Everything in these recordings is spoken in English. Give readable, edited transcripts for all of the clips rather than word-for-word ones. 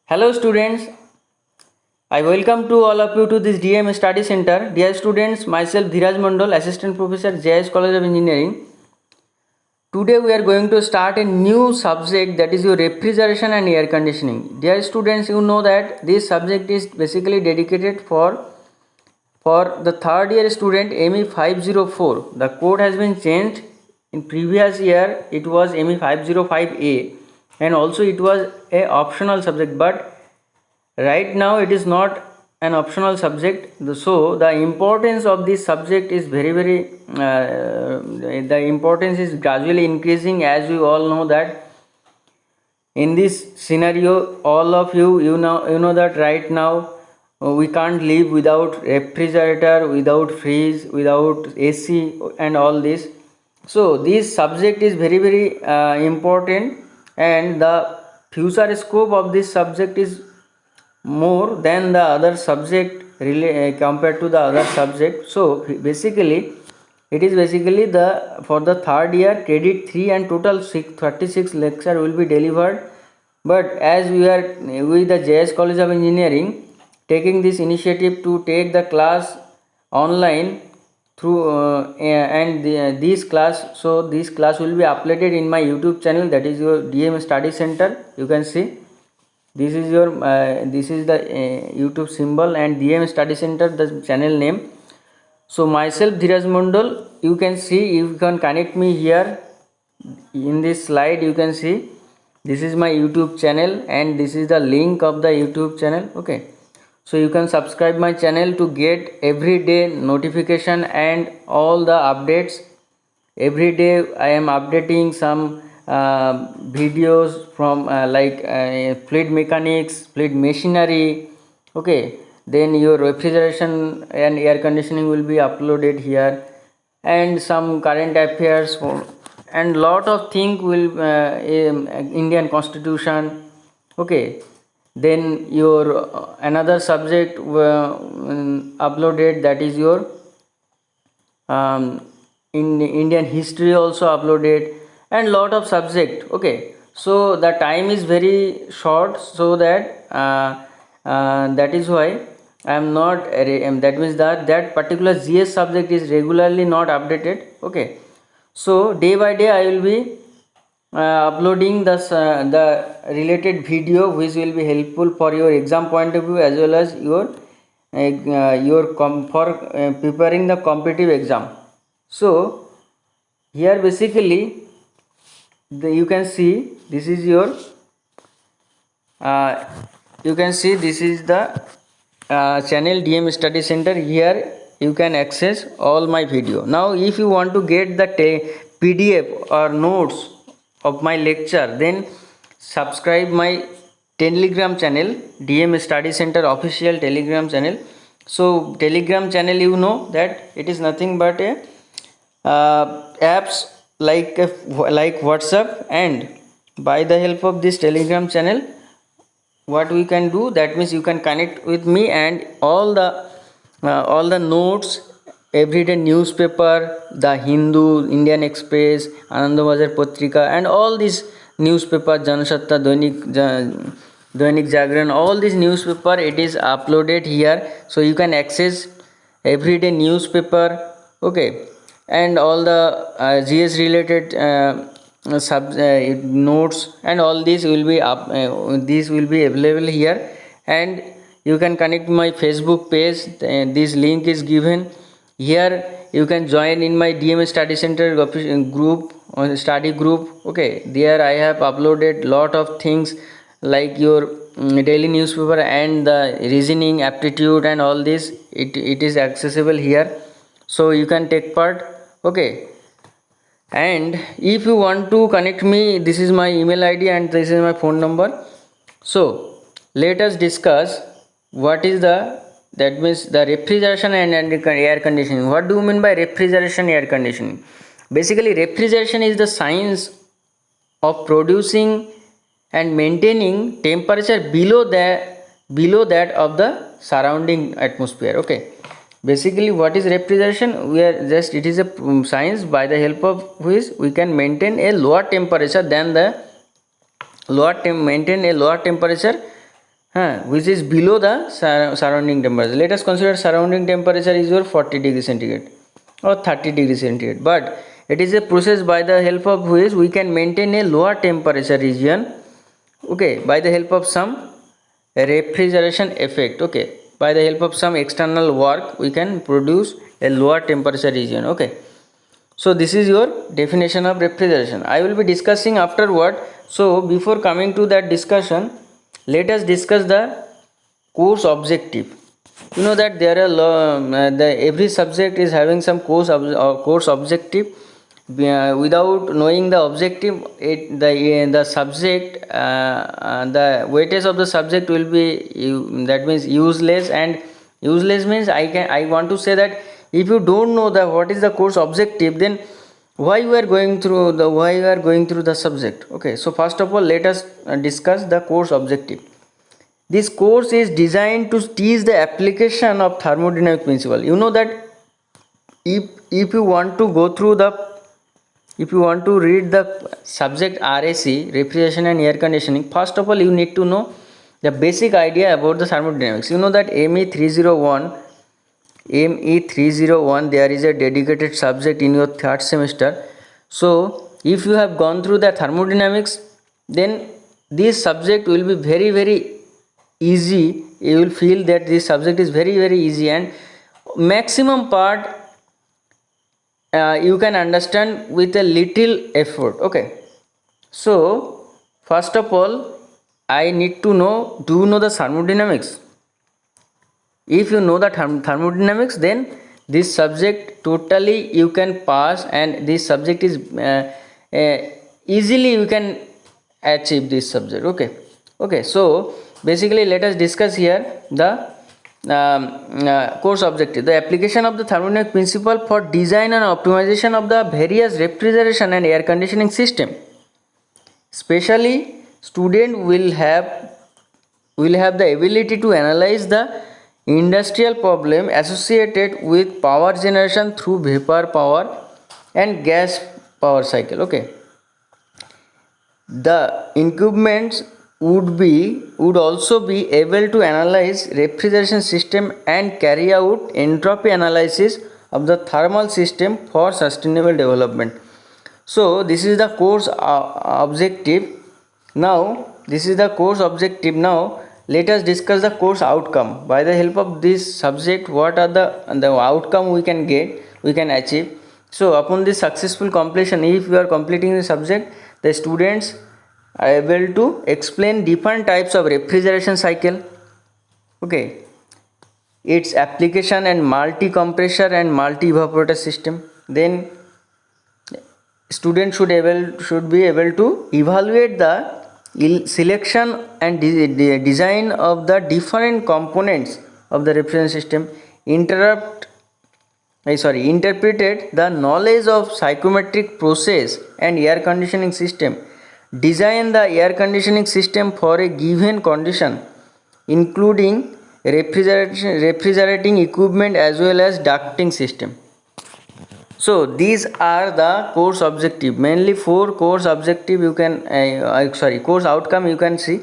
Hello students, I welcome to all of you to this DM Study Center. Dear students, myself Dhiraj Mandal, Assistant Professor, JS College of Engineering. Today we are going to start a new subject, that is your refrigeration and air conditioning. Dear students, you know that this subject is basically dedicated for the third year student ME 504. The code has been changed. In previous year it was ME 505A and also it was a optional subject, but right now it is not an optional subject. So the importance of this subject is very the importance is gradually increasing, as we all know that in this scenario all of you know that right now we can't live without refrigerator, without fridge, without AC and all this. So this subject is very important, and the future scope of this subject is more than the other subject compared to the other subject. So basically it is basically the for the third year credit 3 and total 36 lecture will be delivered. But as we are with the JS College of Engineering taking this initiative to take the class online through this class, so this class will be uploaded in my YouTube channel, that is your DM Study Center. You can see this is your this is the YouTube symbol and DM Study Center, the channel name. So myself Dhiraj Mandal, you can see, you can connect me here in this slide. You can see this is my YouTube channel and this is the link of the YouTube channel. Okay, so you can subscribe my channel to get everyday notification and all the updates. Every day I am updating some videos from fluid mechanics, fluid machinery. Okay, then your refrigeration and air conditioning will be uploaded here, and some current affairs and lot of things will Indian constitution. Okay, then your another subject uploaded, that is your in Indian history also uploaded, and lot of subject. Okay, so the time is very short, so that is why I am not that means that particular GS subject is regularly not updated. Okay, so day by day I will be uploading the related video which will be helpful for your exam point of view, as well as for preparing the competitive exam. So here basically you can see this is your uh, you can see this is the channel DM Study Center. Here you can access all my video. Now if you want to get the PDF or notes of my lecture, then subscribe my Telegram channel, DM Study Center official Telegram channel. So Telegram channel, you know that it is nothing but a apps like WhatsApp, and by the help of this Telegram channel what we can do, that means you can connect with me and all the notes, everyday newspaper, the Hindu, Indian Express, Anandabazar Patrika, and all these newspaper, Janasatta, Dainik Jagran, all these newspaper, it is uploaded here, so you can access everyday newspaper. Okay, and all the GS related notes and all these will be these will be available here. And you can connect my Facebook page, this link is given here. You can join in my DM Study Center group or study group. Okay, there I have uploaded lot of things like your daily newspaper and the reasoning, aptitude, and all this. It is accessible here, so you can take part. Okay, and if you want to connect me, this is my email ID and this is my phone number. So let us discuss what is the, that means the refrigeration and air conditioning. What do you mean by refrigeration, air conditioning? Basically refrigeration is the science of producing and maintaining temperature below that of the surrounding atmosphere. Okay, basically what is refrigeration? We are just, it is a science by the help of which we can maintain a lower temperature than the maintain a lower temperature which is below the surrounding temperature. Let us consider surrounding temperature is your 40 degree centigrade or 30 degree centigrade, but it is a process by the help of which we can maintain a lower temperature region, okay, by the help of some refrigeration effect, okay, by the help of some external work we can produce a lower temperature region, okay. So this is your definition of refrigeration. I will be discussing afterward. So before coming to that discussion, let us discuss the course objective. You know that there are every subject is having some course objective. Without knowing the objective, the subject the weightage of the subject will be that means useless. And useless means I want to say that if you don't know the what is the course objective, then why you are going through the subject, okay. So first of all, let us discuss the course objective. This course is designed to teach the application of thermodynamic principle. You know that if you want to go through the if you want to read the subject RAC, refrigeration and air conditioning, first of all you need to know the basic idea about the thermodynamics. You know that ME301 there is a dedicated subject in your third semester. So if you have gone through the thermodynamics, then this subject will be very very easy. You will feel that this subject is very very easy, and maximum part you can understand with a little effort, okay. So first of all, I need to know, do you know the thermodynamics? If you know the thermodynamics, then this subject totally you can pass, and this subject is easily you can achieve this subject, okay. So basically let us discuss here the course objective. The application of the thermodynamic principle for design and optimization of the various refrigeration and air conditioning system. Especially student will have the ability to analyze the industrial problem associated with power generation through vapor power and gas power cycle, okay. The equipments would also be able to analyze refrigeration system and carry out entropy analysis of the thermal system for sustainable development. So this is the course objective. Now let us discuss the course outcome. By the help of this subject, what are the outcome we can achieve. So upon this successful completion, if you are completing the subject, the students are able to explain different types of refrigeration cycle, okay, its application and multi-compressor and multi-evaporator system. Then students should be able to evaluate the selection and design of the different components of the refrigeration system, interpreted the knowledge of psychometric process and air conditioning system, design the air conditioning system for a given condition, including refrigerating equipment as well as ducting system. So these are the course objective, mainly 4 course objective you can course outcome you can see.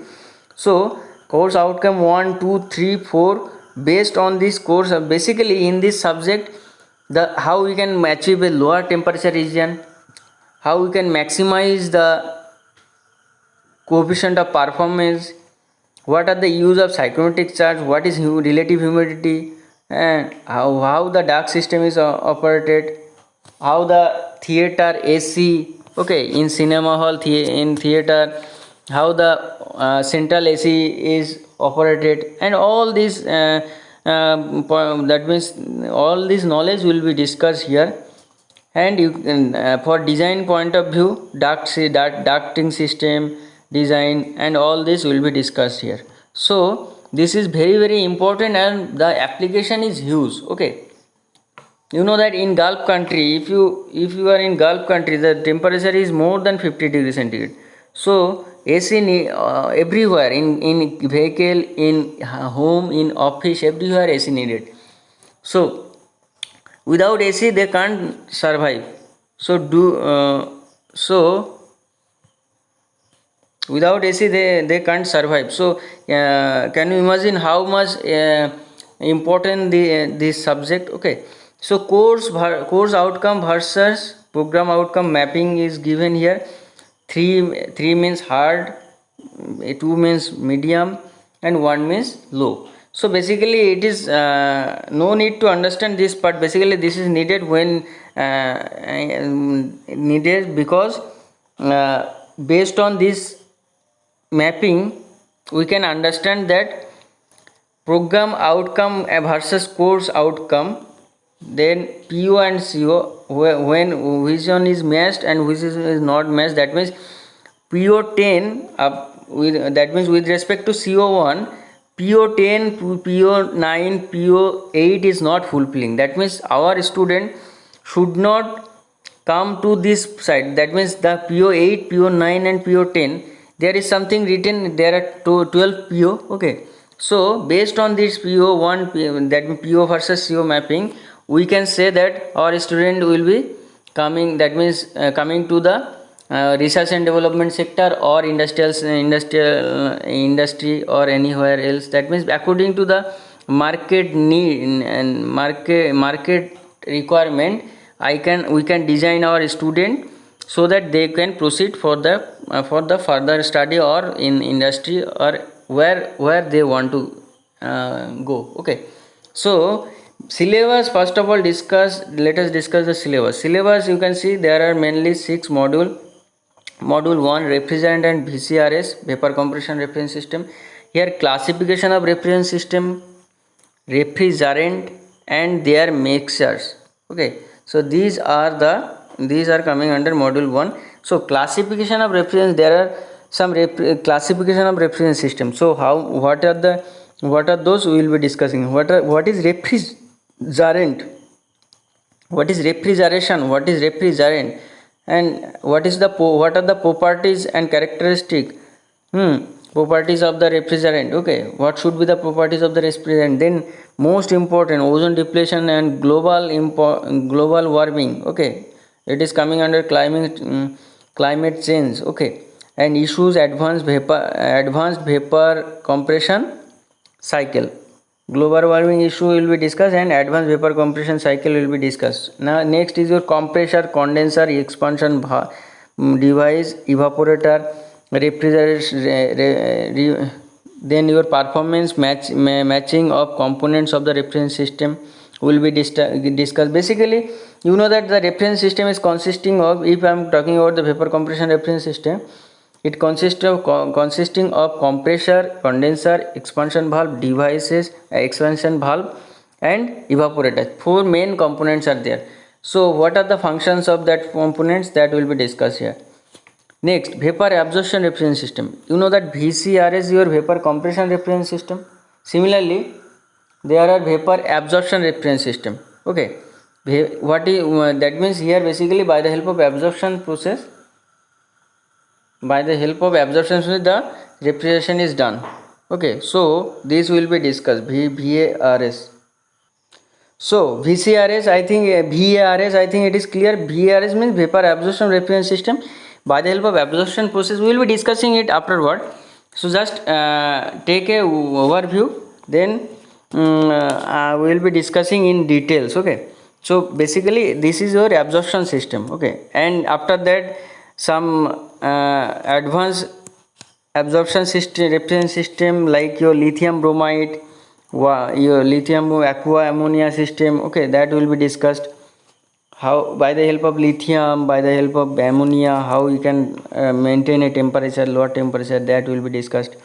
So course outcome 1, 2, 3, 4, based on this course, basically in this subject, the how we can achieve a lower temperature region, how we can maximize the coefficient of performance, what are the use of psychrometric charge, what is relative humidity, and how the duct system is operated, how the theater AC, okay, in cinema hall, in theater, how the central AC is operated, and all this that means all this knowledge will be discussed here. And you can for design point of view, ducting system design and all this will be discussed here. So this is very very important, and the application is huge, okay. You know that in Gulf country, if you are in Gulf country, the temperature is more than 50 degrees centigrade. So AC everywhere, in vehicle, in home, in office, everywhere AC needed. So without AC they can't survive. So Without AC they can't survive. So can you imagine how much important this subject? Okay, so course outcome versus program outcome mapping is given here. Three means hard, two means medium, and one means low. So basically it is no need to understand this part. Basically this is needed when needed, because based on this mapping we can understand that program outcome versus course outcome, then PO and CO, when which one is matched and which is not matched. That means PO10 up with, that means with respect to CO1, PO10, PO9, PO8 is not fulfilling. That means our student should not come to this side. That means the PO8, PO9 and PO10, there is something written, there are 12 PO. Okay, so based on this PO1, that means PO versus CO mapping, we can say that our student will be coming, that means coming to the research and development sector or industry or anywhere else. That means according to the market need and market requirement, we can design our student so that they can proceed for the further study or in industry or where they want to go. Okay, so syllabus, first of all let us discuss the syllabus. You can see there are mainly 6 module. Module 1, refrigerant and VCRS, vapor compression reference system. Here classification of reference system, refrigerant and their mixtures. Okay, so these are coming under module 1. So classification of reference, there are some classification of reference system. So what are those we will be discussing. What is refrigerant, what is refrigeration, what is refrigerant, and what are the properties and characteristic, properties of the refrigerant. Okay, what should be the properties of the refrigerant. Then most important, ozone depletion and global warming. Okay, it is coming under climate change. Okay, and issues, advanced vapor compression cycle. Global warming issue will be discussed and advanced vapor compression cycle will be discussed. Now next is your compressor, condenser, expansion device, evaporator, refrigeration. Then your performance matching of components of the reference system will be discussed. Basically you know that the reference system is consisting of, if I am talking about the vapor compression reference system, it consisting of compressor, condenser, expansion valve, devices, expansion valve and evaporator. 4 main components are there. So what are the functions of that components, that will be discussed here. Next, vapor absorption reference system. You know that VCRS is your vapor compression reference system. Similarly, there are vapor absorption reference system. Okay, what is that means here basically by the help of absorption process, the refrigeration is done. Okay, so this will be discussed, VARS. So VCRS, I think VARS, I think it is clear. VARS means vapor absorption reference system. By the help of absorption process, we will be discussing it afterward. So just take a overview, then we will be discussing in details. Okay, so basically this is your absorption system. Okay, and after that some advanced absorption system, reference system, like your lithium bromide, your lithium aqua ammonia system. Okay, that will be discussed. How by the help of lithium, by the help of ammonia, how you can maintain a temperature, lower temperature, that will be discussed.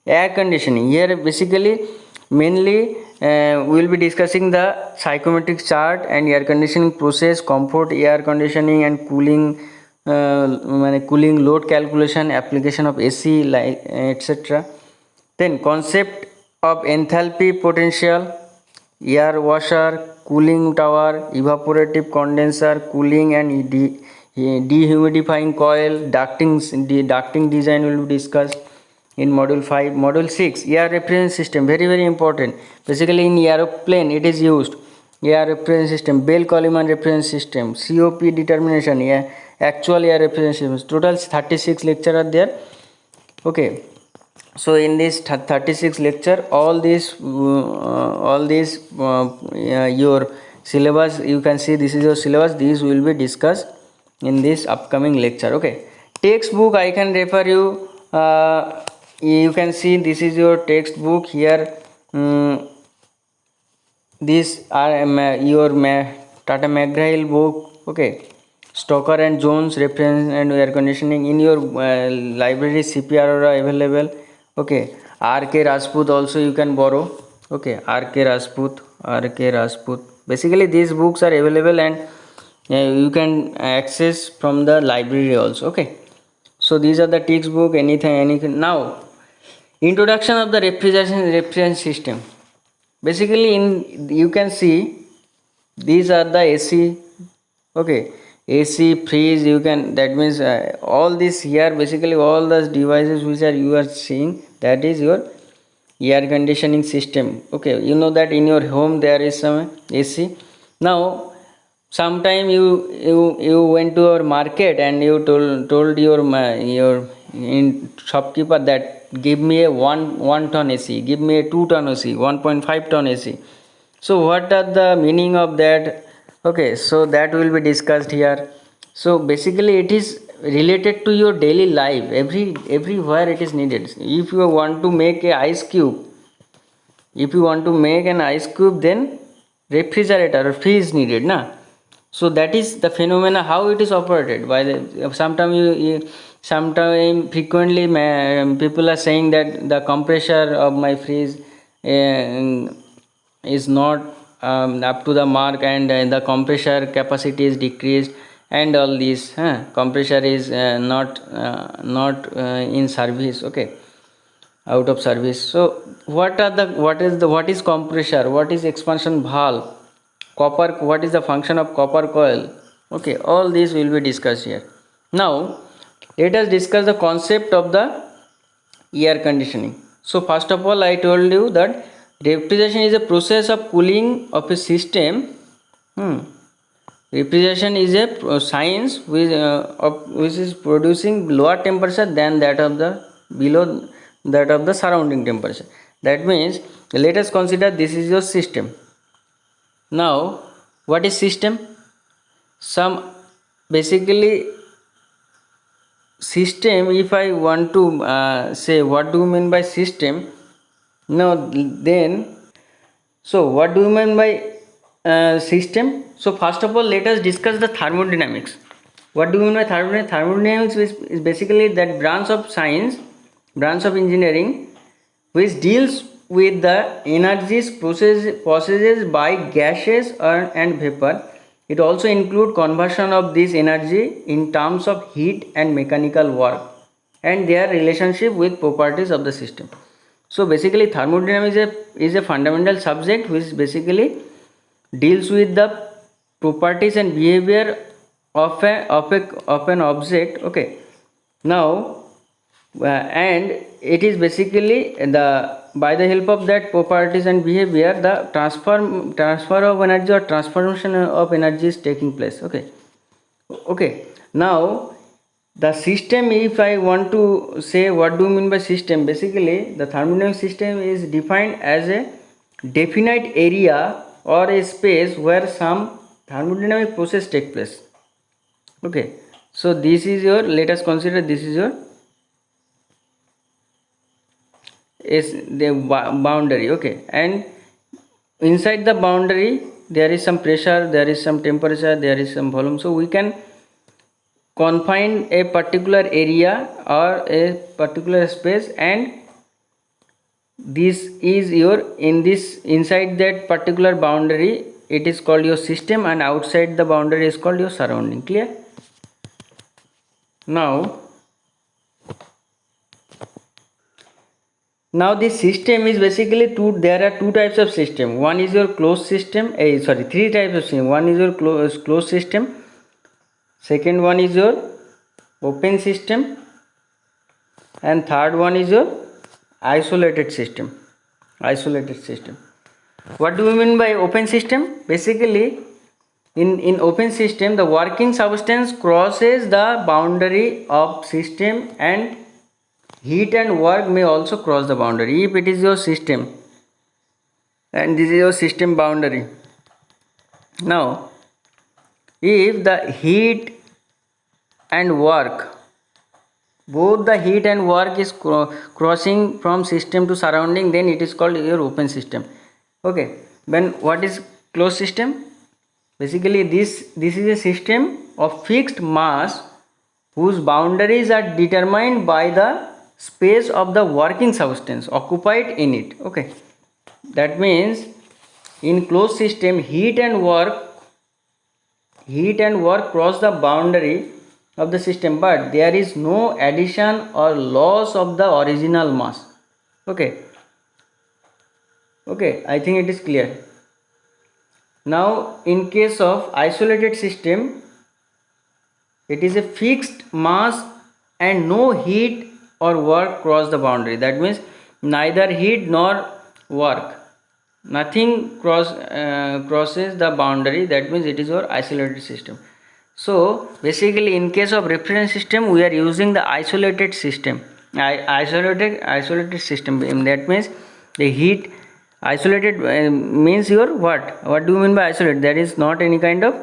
Air conditioning, here basically mainly we will be discussing the psychometric chart and air conditioning process, comfort air conditioning and cooling, cooling load calculation, application of AC, like etc. Then concept of enthalpy potential, air washer, cooling tower, evaporative condenser, cooling and dehumidifying coil, ducting design will be discussed in module 5. Module 6, air reference system, very important. Basically in aeroplane it is used. Air reference system, Bell-Coleman reference system, COP determination, actual air reference system. Total 36 lecture are there. Okay, so in this 36 lecture, all these your syllabus, you can see this is your syllabus. These will be discussed in this upcoming lecture. Okay, textbook I can refer you. You can see this is your textbook here. These are Tata McGraw-Hill book. Okay, Stoker and Jones reference and air conditioning in your library. CP Arora available. Okay, R.K. Rajput also you can borrow. Okay, R.K. Rajput. Basically, these books are available and you can access from the library also. Okay, so these are the textbook. Anything. Now, introduction of the refrigeration system. Basically, in you can see these are the AC. Okay, AC, fridge. You can, that means all this here, basically all the devices which are you are seeing, that is your air conditioning system. Okay, you know that in your home there is some AC. Now sometime you went to your market and you told your in shopkeeper that give me a one ton AC, give me a 2 ton AC, 1.5 ton AC. So what are the meaning of that? Okay, so that will be discussed here. So basically it is related to your daily life. Everywhere it is needed. If you want to make a ice cube, if you want to make an ice cube, then refrigerator or fridge is needed, na. So that is the phenomena how it is operated by the sometimes sometime frequently people are saying that the compressor of my fridge is not up to the mark, and the compressor capacity is decreased, and all this compressor is not in service. Okay, out of service. So what is compressor, what is expansion valve, copper, what is the function of copper coil? Okay, all these will be discussed here. Now let us discuss the concept of the air conditioning. So first of all, I told you that refrigeration is a process of cooling of a system. Refrigeration is a science which is producing lower temperature than that of the below that of the surrounding temperature. That means let us consider this is your system. Now what is system? Some basically system, if I want to say what do you mean by system, now then, so what do you mean by system? So first of all, let us discuss the thermodynamics. What do you mean by thermodynamics? Thermodynamics is basically that branch of science, branch of engineering, which deals with the energies processes by gases and vapor. It also includes conversion of this energy in terms of heat and mechanical work and their relationship with properties of the system. So basically thermodynamics is a fundamental subject which basically deals with the properties and behavior of an object. Okay, now and it is basically the by the help of that properties and behavior the transfer of energy or transformation of energy is taking place. Okay, now the system, if I want to say what do you mean by system, basically the thermodynamic system is defined as a definite area or a space where some thermodynamic process take place. Okay, so this is your, let us consider this is your is the boundary. Okay, and inside the boundary there is some pressure, there is some temperature, there is some volume. So we can confine a particular area or a particular space, and this is your, in this inside that particular boundary it is called your system, and outside the boundary is called your surrounding. Clear? Now this system is basically two, there are two types of system. One is your closed system, three types of system. One is your closed system, second one is your open system, and third one is your isolated system. What do we mean by open system? Basically in open system the working substance crosses the boundary of system and heat and work may also cross the boundary. If it is your system and this is your system boundary, now if the heat and work, both the heat and work is crossing from system to surrounding, then it is called your open system. Okay, then what is closed system? Basically this is a system of fixed mass whose boundaries are determined by the space of the working substance occupied in it. Okay, that means in closed system heat and work cross the boundary of the system, but there is no addition or loss of the original mass. Okay, I think it is clear. Now in case of isolated system, it is a fixed mass and no heat or work cross the boundary. That means neither heat nor work, nothing crosses the boundary. That means it is our isolated system. So basically in case of reference system we are using the isolated system, isolated system. That means the heat isolated means your what do you mean by isolated? That is not any kind of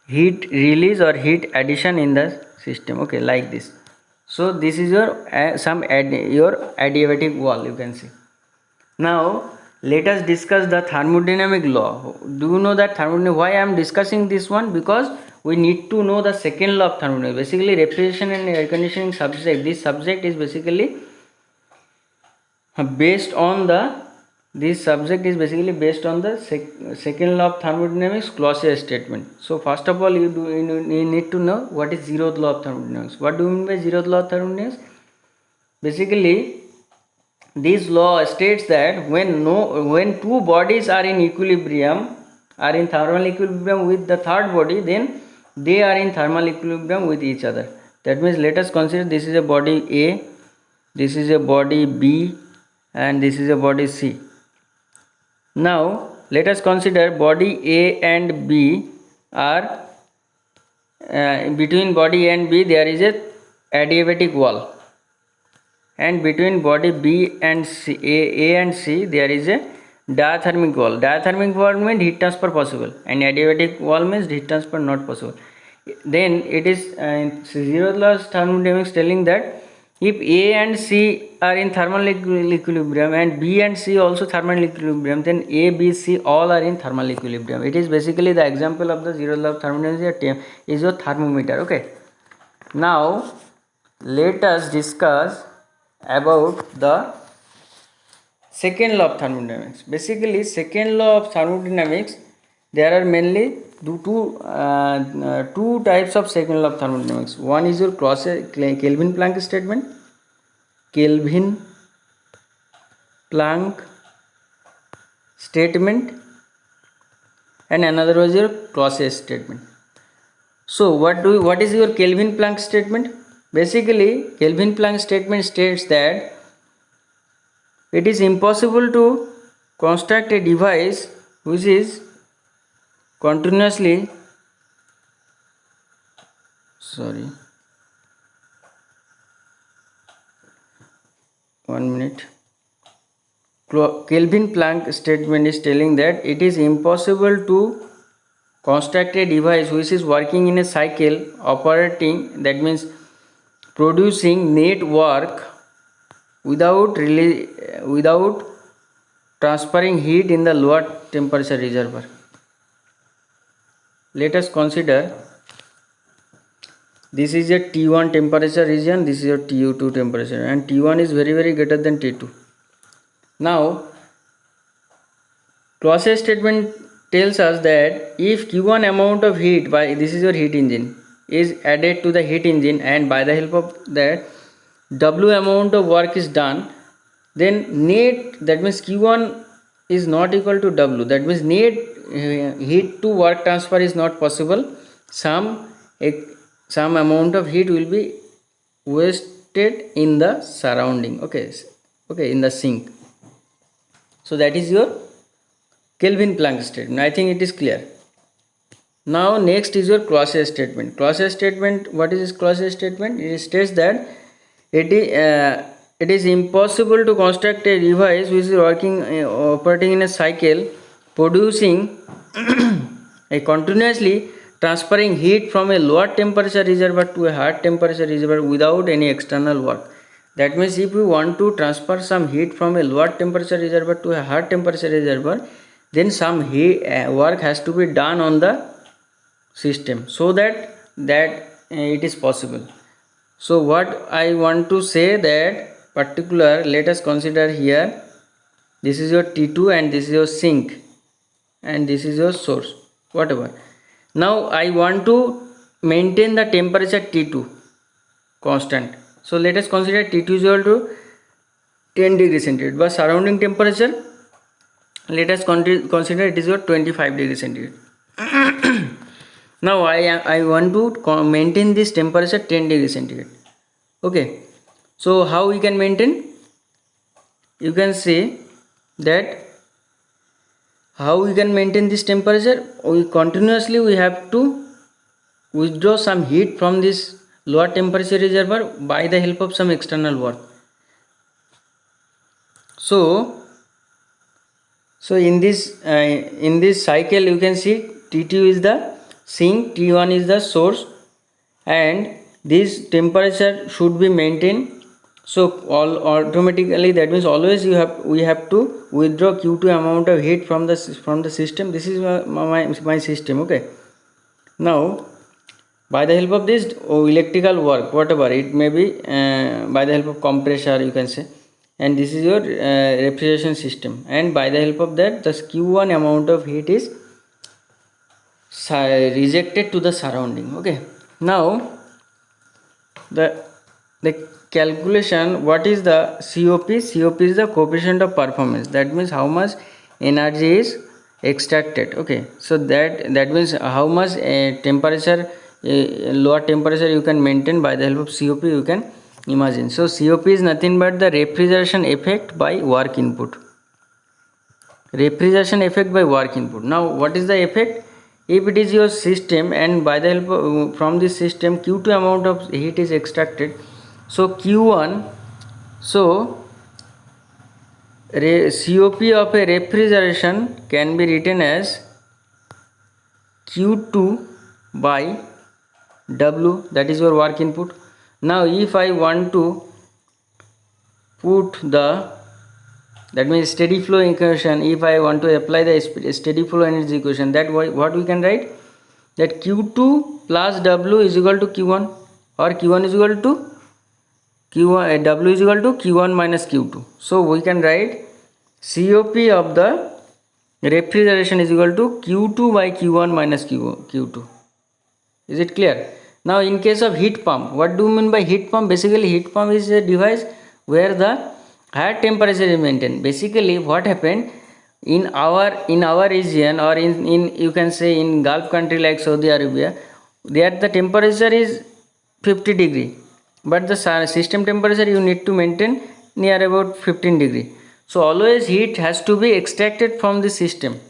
heat release or heat addition in the system. Okay, like this. So this is your your adiabatic wall, you can see. Now let us discuss the thermodynamic law. Do you know that thermodynamic? Why I am discussing this one? Because we need to know the second law of thermodynamics. Basically refrigeration and air conditioning subject, this subject is basically based on the second law of thermodynamics, Clausius statement. So first of all you need to know what is zeroth law of thermodynamics. What do you mean by zeroth law of thermodynamics? Basically this law states that when two bodies are in equilibrium, are in thermal equilibrium with the third body, then they are in thermal equilibrium with each other. That means let us consider this is a body A, this is a body B, and this is a body C. Now let us consider body A and B are between body A and B there is a adiabatic wall, and between body B and C, A and C, there is a diathermic wall. Diathermic wall means heat transfer possible, and adiabatic wall means heat transfer not possible. Then it is zeroth law of thermodynamics telling that if A and C are in thermal equilibrium and B and C also thermal equilibrium, then A, B, C all are in thermal equilibrium. It is basically the example of the zeroth law of thermodynamics is your thermometer. Okay. Now let us discuss about the second law of thermodynamics. Basically second law of thermodynamics, there are mainly two types of second law of thermodynamics. One is your Kelvin-Planck statement, and another was your Clausius statement. So what is your Kelvin-Planck statement? Basically Kelvin-Planck statement states that it is impossible to construct a device which is continuously Kelvin-Planck statement is telling that it is impossible to construct a device which is working in a cycle operating, that means producing net work without transferring heat in the lower temperature reservoir. Let us consider this is a T1 temperature region, this is your T2 temperature, and T1 is very greater than T2. Now Clausius statement tells us that if Q1 amount of heat, by this is your heat engine, is added to the heat engine, and by the help of that W amount of work is done, then net, that means Q1 is not equal to W, that means net heat to work transfer is not possible. Some amount of heat will be wasted in the surrounding, okay, in the sink. So that is your Kelvin-Planck statement. I think it is clear. Now next is your Clausius statement. Clausius statement, what is this Clausius statement? It states that it is impossible to construct a device which is working operating in a cycle producing a continuously transferring heat from a lower temperature reservoir to a higher temperature reservoir without any external work. That means if we want to transfer some heat from a lower temperature reservoir to a higher temperature reservoir, then some work has to be done on the system, so that it is possible. So what I want to say, that particular, let us consider here, this is your T2 and this is your sink and this is your source, whatever. Now I want to maintain the temperature T2 constant. So let us consider T2 is equal to 10 degrees centigrade, but surrounding temperature, let us consider it is your 25 degrees centigrade. Now I want to maintain this temperature 10 degrees centigrade. Okay, so how we can maintain? You can say that how we can maintain this temperature? We have to withdraw some heat from this lower temperature reservoir by the help of some external work. So in this cycle, you can see T2 is the sink, T1 is the source, and this temperature should be maintained. So automatically, that means always we have to withdraw Q2 amount of heat from the system. This is my system. Okay. Now by the help of this electrical work, whatever it may be, by the help of compressor, you can say, and this is your refrigeration system, and by the help of that, the Q1 amount of heat is rejected to the surrounding. Okay. Now the calculation, what is the COP? COP is the coefficient of performance. That means how much energy is extracted. Okay, so that means how much temperature, lower temperature you can maintain by the help of COP, you can imagine. So COP is nothing but the refrigeration effect by work input. Refrigeration effect by work input. Now what is the effect? If it is your system and by the help of, from this system, Q2 amount of heat is extracted, so Q1, so COP of a refrigeration can be written as Q2 by W, that is your work input. Now if I want to put that means steady flow equation, if I want to apply the steady flow energy equation, that what we can write, that Q2 plus W is equal to Q1, or Q1 is equal to Q1, W is equal to Q1 minus Q2. So we can write COP of the refrigeration is equal to Q2 by Q1 minus Q2. Is it clear? Now in case of heat pump, what do you mean by heat pump? Basically heat pump is a device where the higher temperature is maintained. Basically what happened in our region, or in you can say in Gulf country like Saudi Arabia, there the temperature is 50 degree, but the system temperature you need to maintain near about 15 degree. So always heat has to be extracted from the system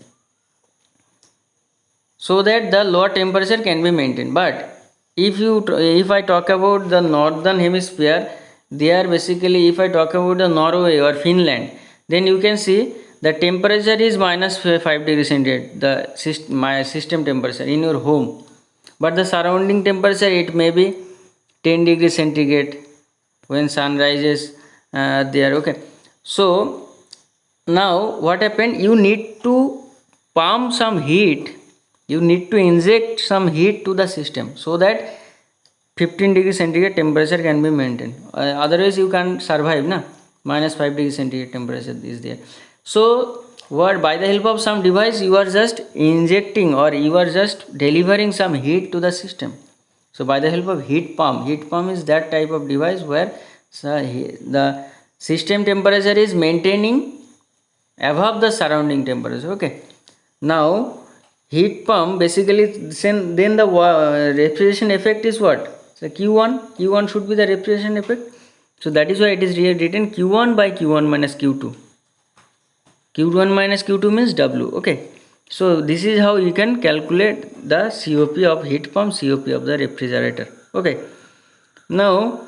so that the lower temperature can be maintained. But if I talk about the northern hemisphere, there basically if I talk about the Norway or Finland, then you can see the temperature is minus 5 degrees centigrade, my system temperature in your home, but the surrounding temperature it may be 10 degrees centigrade when sun rises there. Okay, so now what happened, you need to pump some heat, you need to inject some heat to the system so that 15 degrees centigrade temperature can be maintained. Otherwise you can't survive, na, minus 5 degrees centigrade temperature is there. So what, by the help of some device you are just injecting or you are just delivering some heat to the system. So by the help of heat pump is that type of device where the system temperature is maintaining above the surrounding temperature. Okay, now heat pump basically, then the refrigeration effect is what? So Q1 should be the refrigeration effect. So that is why it is written Q1 by Q1 minus Q2. Q1 minus Q2 means W. Okay, so this is how you can calculate the COP of heat pump, COP of the refrigerator. Okay, now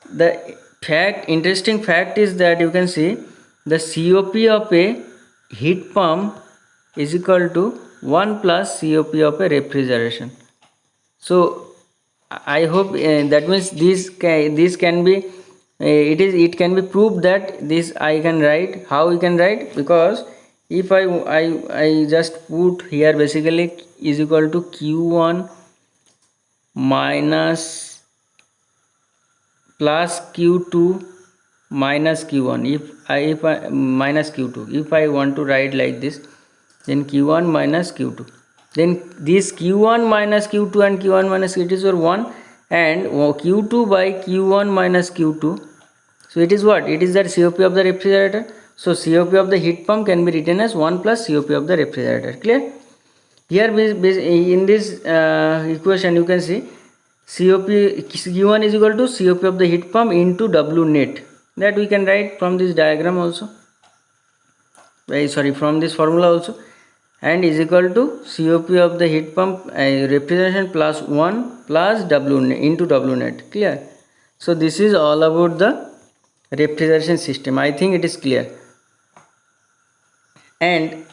the Interesting fact is that you can see the COP of a heat pump is equal to 1 plus COP of a refrigeration. So I hope that means this can be it can be proved that this I can write. How we can write? Because if I just put here basically is equal to Q1 minus plus Q2 minus Q1. If I minus Q2, if I want to write like this, then Q1 minus Q2, then this Q1 minus Q2 and Q1 minus Q2 is 1, and Q2 by Q1 minus Q2, so it is what? It is that COP of the refrigerator. So COP of the heat pump can be written as 1 plus COP of the refrigerator. Clear? Here in this equation you can see COP Q1 is equal to COP of the heat pump into W net. That we can write from this diagram also. From this formula also, and is equal to COP of the heat pump refrigeration plus 1 plus W net into W net. Clear? So this is all about the refrigeration system. I think it is clear. And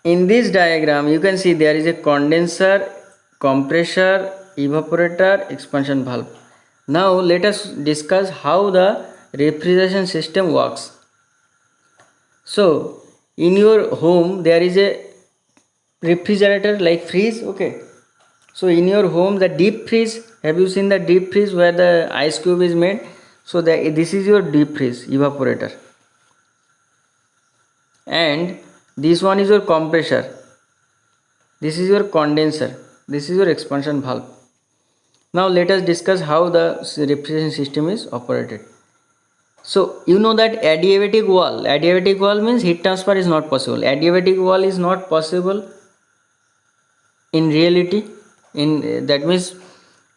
in this diagram you can see there is a condenser, compressor, evaporator, expansion valve. Now let us discuss how the refrigeration system works. So in your home there is a refrigerator like freeze. Okay, so in your home the deep freeze, have you seen the deep freeze where the ice cube is made? So this is your deep freeze evaporator, and this one is your compressor, this is your condenser, this is your expansion valve. Now let us discuss how the refrigeration system is operated. So you know that adiabatic wall means heat transfer is not possible. Adiabatic wall is not possible in reality. In that means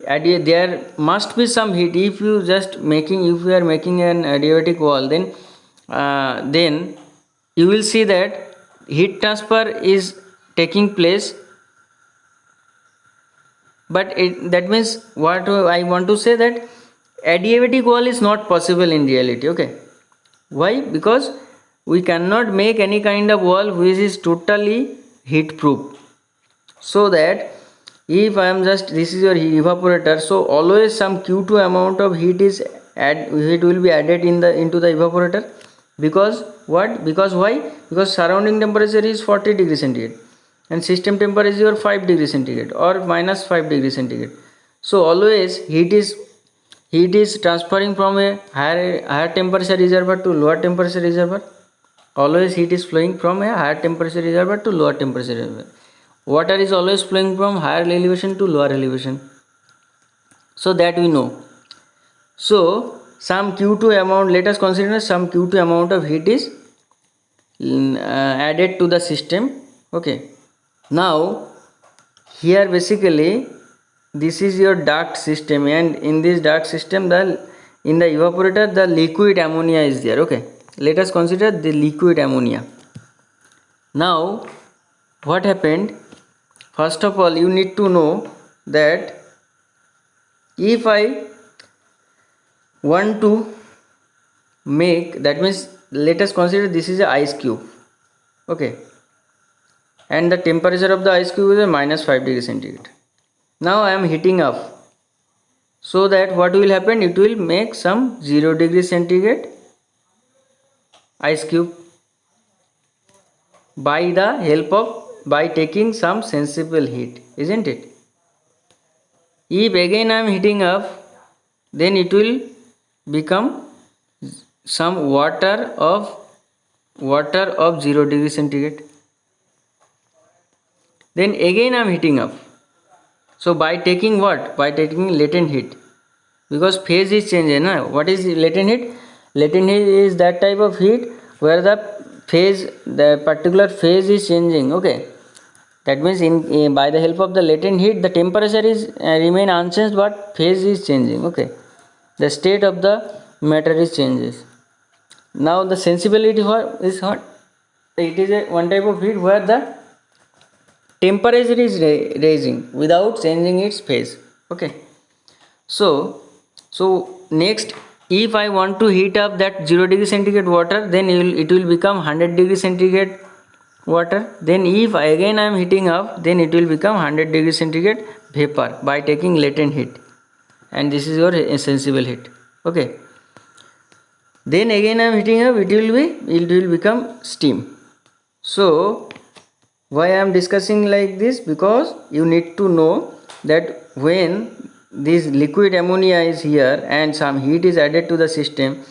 there must be some heat. If you are making an adiabatic wall, then you will see that heat transfer is taking place. But that means what I want to say, that adiabatic wall is not possible in reality. Okay, why? Because we cannot make any kind of wall which is totally heat proof. So that if I am just, this is your evaporator, so always some Q2 amount of heat will be added into the evaporator. Because what? Because why? Because surrounding temperature is 40 degrees centigrade and system temperature is your 5 degrees centigrade or minus 5 degrees centigrade. So always heat is transferring from a higher temperature reservoir to lower temperature reservoir. Always heat is flowing from a higher temperature reservoir to lower temperature reservoir. Water is always flowing from higher elevation to lower elevation. So that we know. So some Q2 amount, let us consider some Q2 amount of heat is added to the system. Okay. Now here basically this is your duct system, and in this duct system in the evaporator the liquid ammonia is there. Okay, let us consider the liquid ammonia. Now what happened? First of all you need to know that if I want to make, that means let us consider this is a ice cube. Okay, and the temperature of the ice cube is a minus 5 degrees centigrade. Now I am heating up, so that what will happen, it will make some 0 degrees centigrade ice cube by taking some sensible heat, isn't it? If again I am heating up, then it will become some water of 0 degrees centigrade. Then again I am heating up. So by taking what? By taking latent heat, because phase is changing. What is latent heat? Latent heat is that type of heat where the particular phase is changing. Okay, that means by the help of the latent heat the temperature is remain unchanged, but phase is changing. Okay, the state of the matter is changes. Now the sensibility is what? It is one type of heat where the temperature is raising without changing its phase. Okay, so next, if I want to heat up that 0 degree centigrade water, then it will become 100 degree centigrade water. Then if again I am heating up, then it will become 100 degree centigrade vapor by taking latent heat, and this is your sensible heat. Okay, then again I am heating up, it will become steam. So why I am discussing like this? Because you need to know that when this liquid ammonia is here and some heat is added to the system,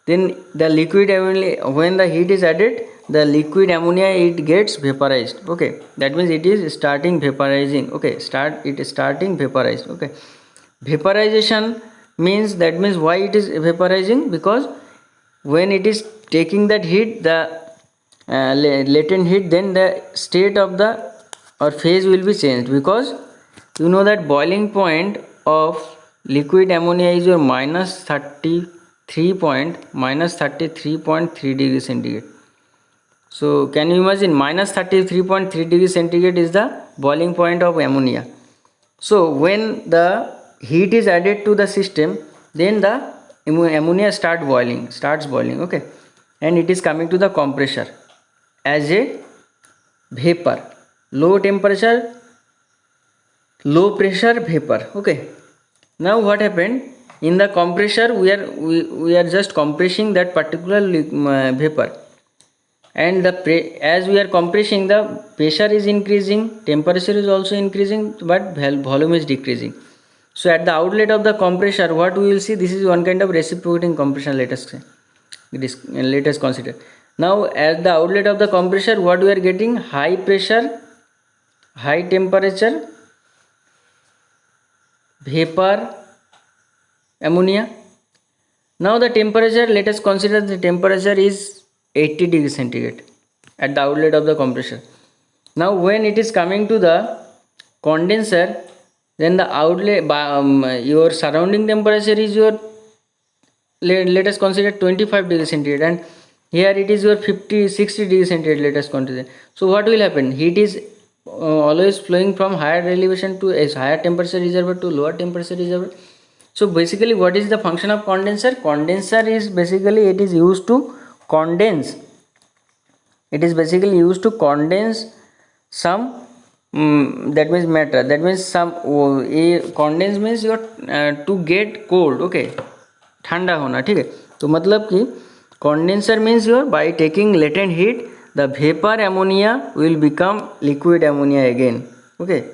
then the liquid ammonia, when the heat is added, the liquid ammonia, it gets vaporized. Okay, that means it is starting vaporizing. Okay, it is starting vaporized. Okay, vaporization means, that means why it is vaporizing? Because when it is taking that heat, the latent heat, then the state of the or phase will be changed, because you know that boiling point of liquid ammonia is your -33.3 degree centigrade. So can you imagine, -33.3 degree centigrade is the boiling point of ammonia. So when the heat is added to the system, then the ammonia starts boiling. Okay, and it is coming to the compressor as a vapor, low temperature, low pressure vapor. Okay, now what happened in the compressor? We are just compressing that particular vapor, and as we are compressing, the pressure is increasing, temperature is also increasing, but volume is decreasing. So at the outlet of the compressor, what we will see, this is one kind of reciprocating compression. Let us consider. Now at the outlet of the compressor, what we are getting? High pressure, high temperature vapor ammonia. Now the temperature, let us consider the temperature is 80 degree centigrade at the outlet of the compressor. Now when it is coming to the condenser, then the outlet, your surrounding temperature is your, let us consider 25 degree centigrade, and here it is your 60 degree centigrade, let us consider. So what will happen? Heat is always flowing from higher elevation to a higher temperature reservoir to lower temperature reservoir. So basically, what is the function of condenser? Condenser is basically, it is used to condense. It is basically used to condense some that means matter. That means some condense means your to get cold. Okay, ठंडा होना. ठीक है, तो मतलब कि condenser means your, by taking latent heat, the vapor ammonia will become liquid ammonia again. Okay,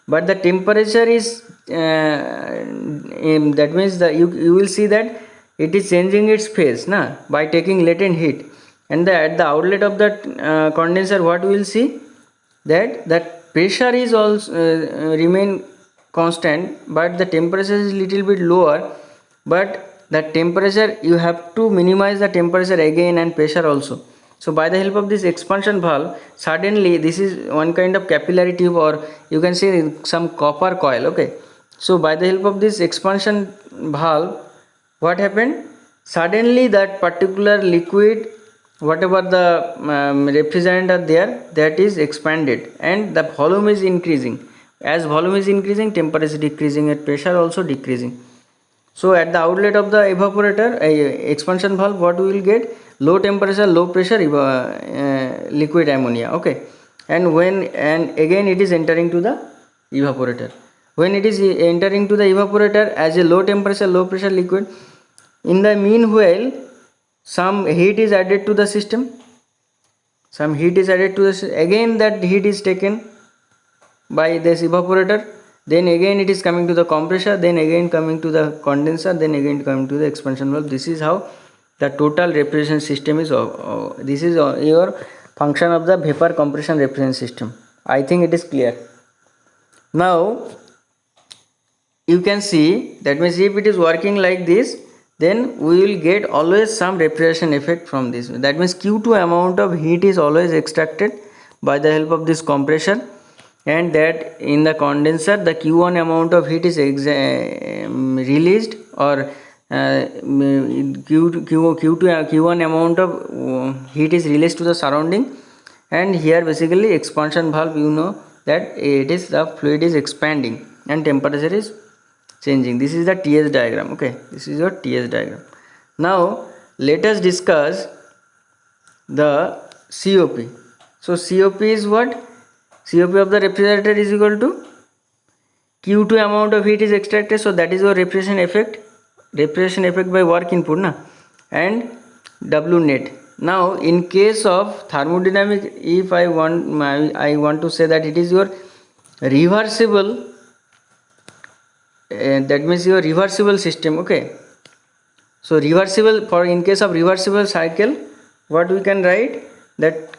but the temperature is that means you will see that it is changing its phase by taking latent heat, and at the outlet of that condenser, what we will see, that pressure is also remain constant, but the temperature is little bit lower. But the temperature, you have to minimize the temperature again and pressure also. So by the help of this expansion valve, suddenly, this is one kind of capillary tube, or you can say some copper coil. Okay, so by the help of this expansion valve, what happened? Suddenly that particular liquid, whatever the refrigerant are there, that is expanded, and the volume is increasing. As volume is increasing, temperature is decreasing, and pressure also decreasing. So at the outlet of the evaporator, expansion valve, what we will get? Low temperature, low pressure liquid ammonia. Okay, and again it is entering to the evaporator. When it is entering to the evaporator as a low temperature, low pressure liquid, in the meanwhile, some heat is added to the system. Again that heat is taken by this evaporator, then again it is coming to the compressor, then again coming to the condenser, then again coming to the expansion valve. This is how the total refrigeration system is. This is your function of the vapor compression refrigeration system. I think it is clear. Now you can see, that means if it is working like this, then we will get always some refrigeration effect from this. That means Q2 amount of heat is always extracted by the help of this compressor, and that in the condenser, the Q1 amount of heat is released, or Q1 amount of heat is released to the surrounding. And here basically expansion valve, you know that it is, the fluid is expanding and temperature is changing. This is the TS diagram. Okay, this is your TS diagram. Now let us discuss the COP. So COP is what? COP of the refrigerator is equal to Q2 amount of heat is extracted, so that is your refrigeration effect by work input na, and W net. Now in case of thermodynamic, if I want to say that it is your reversible, that means your reversible system. Okay, so reversible, for in case of reversible cycle, what we can write, that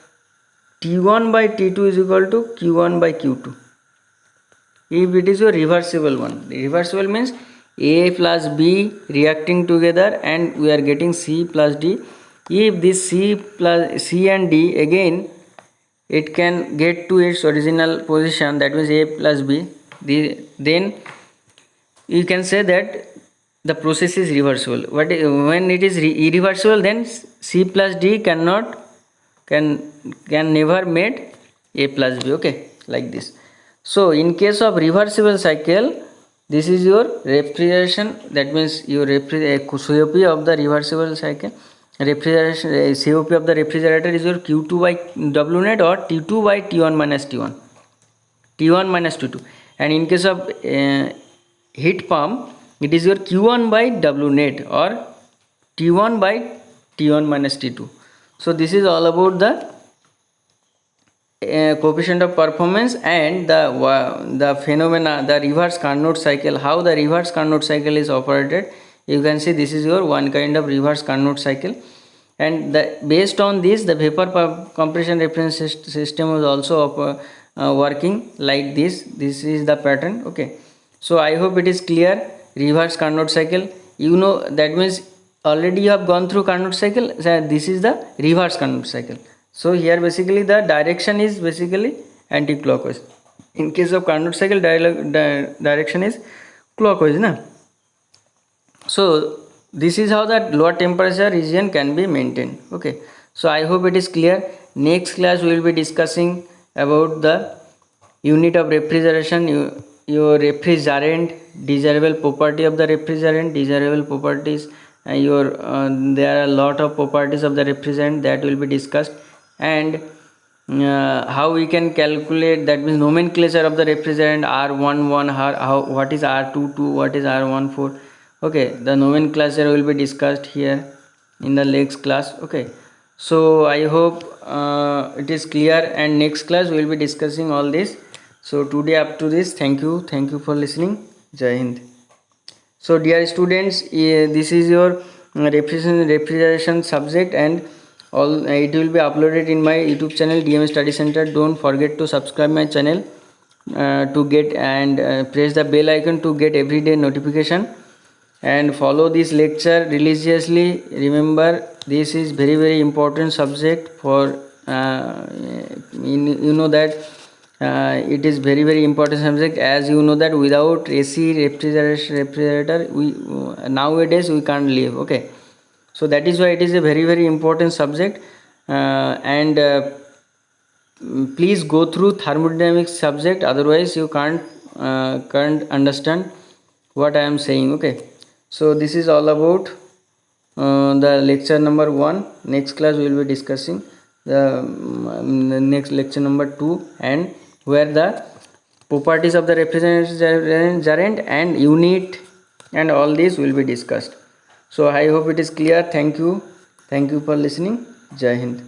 T1 by T2 is equal to Q1 by Q2. If it is a reversible one, reversible means A plus B reacting together and we are getting C plus D. If this C and D again, it can get to its original position, that means A plus B, then you can say that the process is reversible. When it is irreversible, then C plus D can never made A plus B. Okay, like this. So in case of reversible cycle, this is your refrigeration, that means your COP of the reversible cycle, refrigeration COP of the refrigerator is your Q2 by W net or T2 by T1 minus T1, T1 minus T2. And in case of heat pump, it is your Q1 by W net or T1 by T1 minus T2. So this is all about the coefficient of performance and the phenomena, the reverse Carnot cycle, how the reverse Carnot cycle is operated. You can see this is your one kind of reverse Carnot cycle, and based on this the vapor compression reference system is also working like this. This is the pattern. Okay, so I hope it is clear. Reverse Carnot cycle, you know, that means already you have gone through Carnot cycle. So this is the reverse Carnot cycle. So here basically the direction is basically anti-clockwise. In case of Carnot cycle, direction is clockwise, na? So this is how that lower temperature region can be maintained. Okay, so I hope it is clear. Next class we will be discussing about the unit of refrigeration, your refrigerant, desirable property of the refrigerant, desirable properties, there are a lot of properties of the refrigerant that will be discussed, and how we can calculate, that means nomenclature of the refrigerant, R11, what is R22, what is R14. Okay, the nomenclature will be discussed here in the next class. Okay, so I hope it is clear, and next class we will be discussing all this. So today up to this, thank you for listening. Jai Hind. So dear students, this is your refrigeration subject, and all it will be uploaded in my YouTube channel DM Study Center. Don't forget to subscribe my channel to get, and press the bell icon to get everyday notification, and follow this lecture religiously. Remember, this is very important subject for you know that it is very important subject, as you know that without AC refrigerator we nowadays we can't live. Okay, so that is why it is a very important subject, and please go through thermodynamics subject, otherwise you can't understand what I am saying. Okay, so this is all about the lecture number 1. Next class we will be discussing the next lecture number 2, and where the properties of the refrigerant and unit and all this will be discussed. So I hope it is clear. Thank you for listening. Jai Hind.